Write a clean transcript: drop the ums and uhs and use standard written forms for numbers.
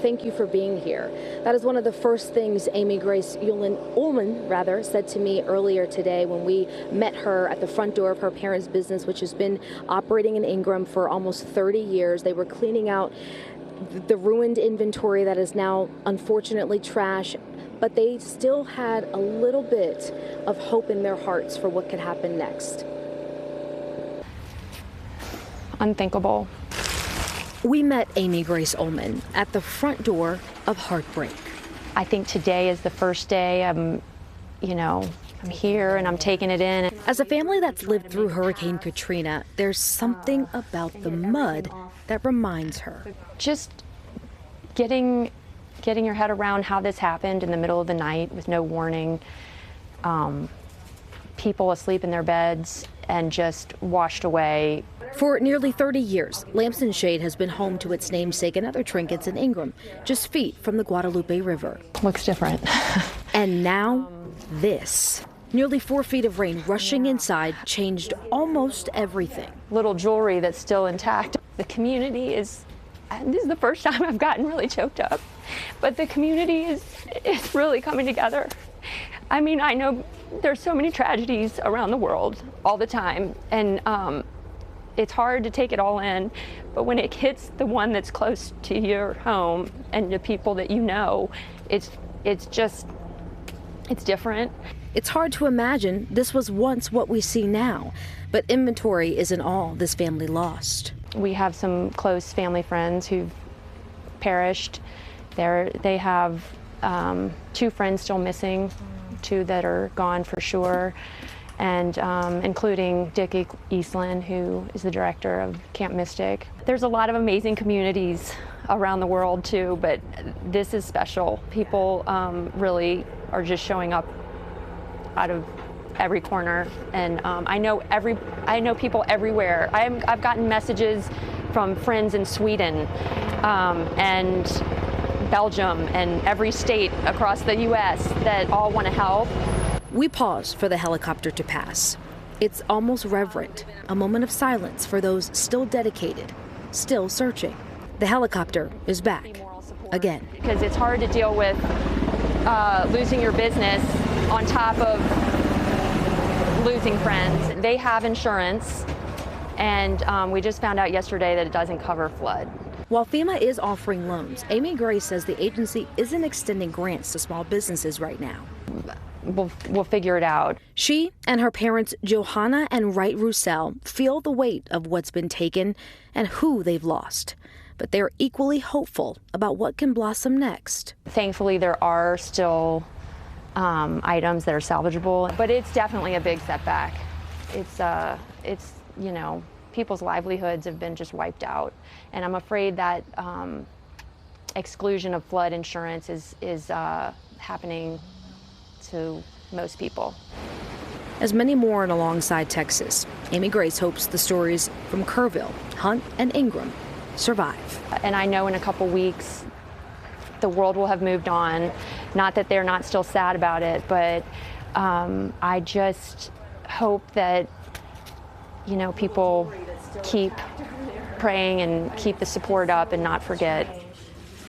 Thank you for being here. That is one of the first things Amy Grace Ullman said to me earlier today when we met her at the front door of her parents' business, which has been operating in Ingram for almost 30 years. They were cleaning out the ruined inventory that is now unfortunately trash, but they still had a little bit of hope in their hearts for what could happen next. Unthinkable. We met Amy Grace Ullman at the front door of heartbreak. I think today is the first day I'm here and I'm taking it in. As a family that's lived through Hurricane Katrina, there's something about the mud that reminds her. Just getting your head around how this happened in the middle of the night with no warning, people asleep in their beds and just washed away. For nearly 30 years, Lamps and Shade has been home to its namesake and other trinkets in Ingram, just feet from the Guadalupe River. Looks different. And now, this. Nearly 4 feet of rain rushing inside changed almost everything. Little jewelry that's still intact. The community is, this is the first time I've gotten really choked up, but the community is really coming together. I mean, I know there's so many tragedies around the world all the time, and it's hard to take it all in, but when it hits the one that's close to your home and the people that you know, it's different. It's hard to imagine this was once what we see now, but inventory isn't all this family lost. We have some close family friends who've perished. They have 2 friends still missing, 2 that are gone for sure, and including Dick Eastland, who is the director of Camp Mystic. There's a lot of amazing communities around the world too, but this is special. People really are just showing up out of every corner, and I know people everywhere. I've gotten messages from friends in Sweden and Belgium and every state across the U.S. that all want to help. We pause for the helicopter to pass. It's almost reverent, a moment of silence for those still dedicated, still searching. The helicopter is back again. Because it's hard to deal with losing your business on top of losing friends. They have insurance, and we just found out yesterday that it doesn't cover flood. While FEMA is offering loans, Amy Grace says the agency isn't extending grants to small businesses right now. We'll figure it out. She and her parents, Johanna and Wright Roussel, feel the weight of what's been taken and who they've lost. But they're equally hopeful about what can blossom next. Thankfully, there are still items that are salvageable, but it's definitely a big setback. It's people's livelihoods have been just wiped out, and I'm afraid that exclusion of flood insurance is happening to most people. As many mourn alongside Texas, Amy Grace hopes the stories from Kerrville, Hunt, and Ingram survive. And I know in a couple weeks the world will have moved on. Not that they're not still sad about it, but I just hope that people keep praying and keep the support up and not forget